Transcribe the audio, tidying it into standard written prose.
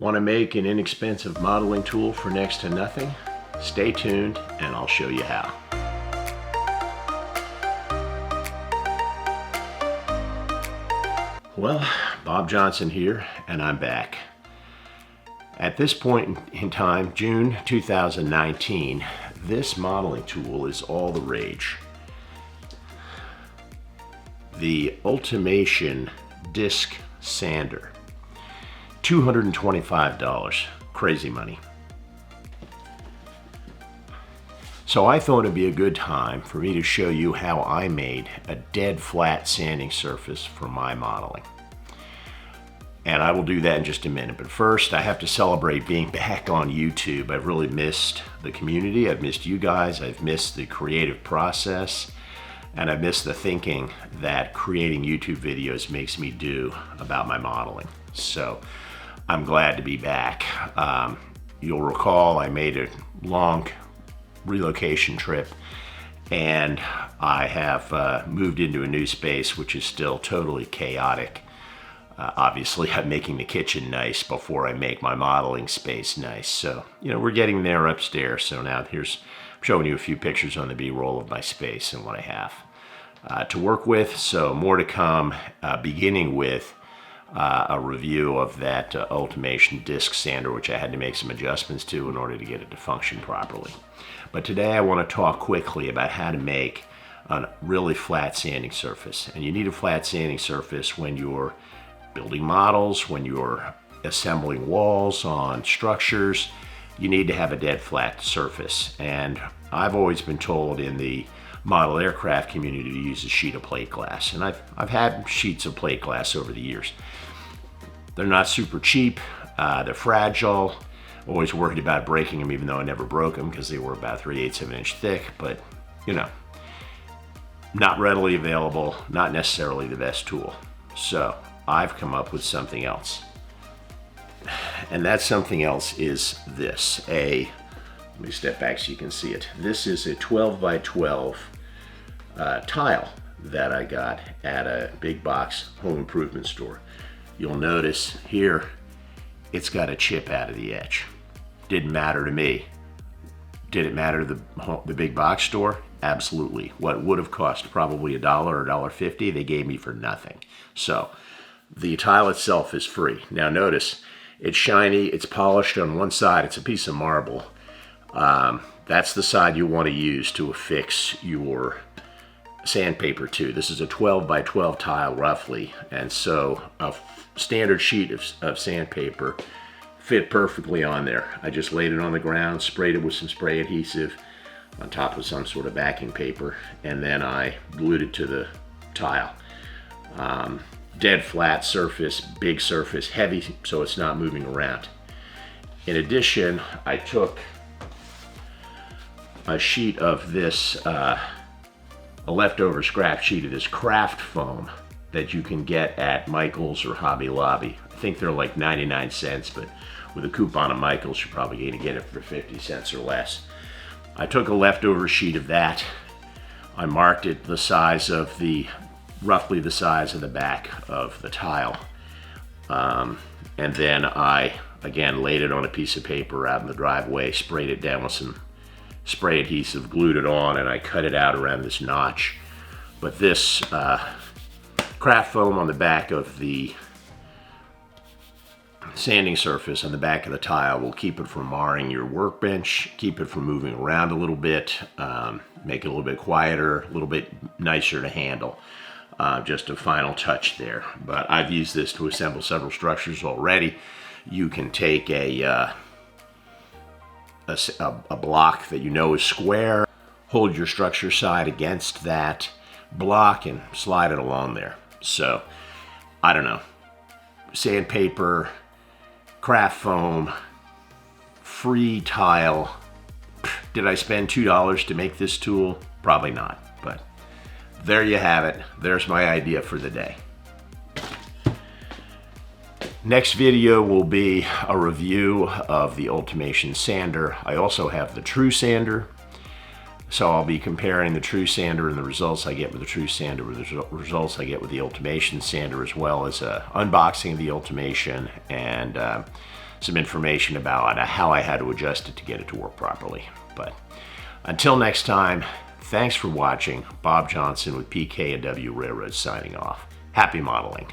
Want to make an inexpensive modeling tool for next to nothing? Stay tuned and I'll show you how. Well, Bob Johnson here, and I'm back. At this point in time, June 2019, this modeling tool is all the rage. The Ultimation Disc Sander. $225, crazy money. So I thought it'd be a good time for me to show you how I made a dead flat sanding surface for my modeling. And I will do that in just a minute, but first I have to celebrate being back on YouTube. I've really missed the community, I've missed you guys, I've missed the creative process, and I've missed the thinking that creating YouTube videos makes me do about my modeling. So I'm glad to be back. You'll recall I made a long relocation trip, and I have moved into a new space which is still totally chaotic. Obviously I'm making the kitchen nice before I make my modeling space nice. So, we're getting there upstairs. So now I'm showing you a few pictures on the B-roll of my space and what I have to work with. So more to come, beginning with a review of that Ultimation Disc Sander, which I had to make some adjustments to in order to get it to function properly. But today I want to talk quickly about how to make a really flat sanding surface. And you need a flat sanding surface when you're building models, when you're assembling walls on structures. You need to have a dead flat surface. And I've always been told in the model aircraft community to use a sheet of plate glass. And I've had sheets of plate glass over the years. They're not super cheap, they're fragile. Always worried about breaking them, even though I never broke them because they were about 3/8 of an inch thick, but not readily available, not necessarily the best tool. So I've come up with something else. And that something else is this. Let me step back so you can see it. This is a 12 by 12 tile that I got at a big box home improvement store. You'll notice here, it's got a chip out of the edge. Didn't matter to me. Did it matter to the big box store? Absolutely. What would have cost probably $1 or $1.50, they gave me for nothing. So the tile itself is free. Now notice, it's shiny, it's polished on one side, it's a piece of marble. That's the side you want to use to affix your sandpaper to. This is a 12 by 12 tile roughly, and so a standard sheet of sandpaper fit perfectly on there. I just laid it on the ground, sprayed it with some spray adhesive on top of some sort of backing paper, and then I glued it to the tile. Dead flat surface, big surface, heavy so it's not moving around. In addition, I took a sheet of this, a leftover scrap sheet of this craft foam that you can get at Michael's or Hobby Lobby. I think they're like 99 cents, but with a coupon at Michael's, you're probably going to get it for 50 cents or less. I took a leftover sheet of that. I marked it the size of roughly the size of the back of the tile. And then I, again, laid it on a piece of paper out in the driveway, sprayed it down with some spray adhesive, glued it on, and I cut it out around this notch. But this craft foam on the back of the sanding surface on the back of the tile will keep it from marring your workbench, keep it from moving around a little bit, make it a little bit quieter, a little bit nicer to handle. Just a final touch there. But I've used this to assemble several structures already. You can take a block that you know is square, hold your structure side against that block and slide it along there. So, I don't know, sandpaper, craft foam, free tile. Did I spend $2 to make this tool? Probably not, but there you have it. There's my idea for the day. Next video will be a review of the Ultimation Sander. I also have the True Sander. So I'll be comparing the True Sander and the results I get with the True Sander with the results I get with the Ultimation Sander, as well as unboxing of the Ultimation and some information about how I had to adjust it to get it to work properly. But until next time, thanks for watching. Bob Johnson with PK&W Railroad signing off. Happy modeling.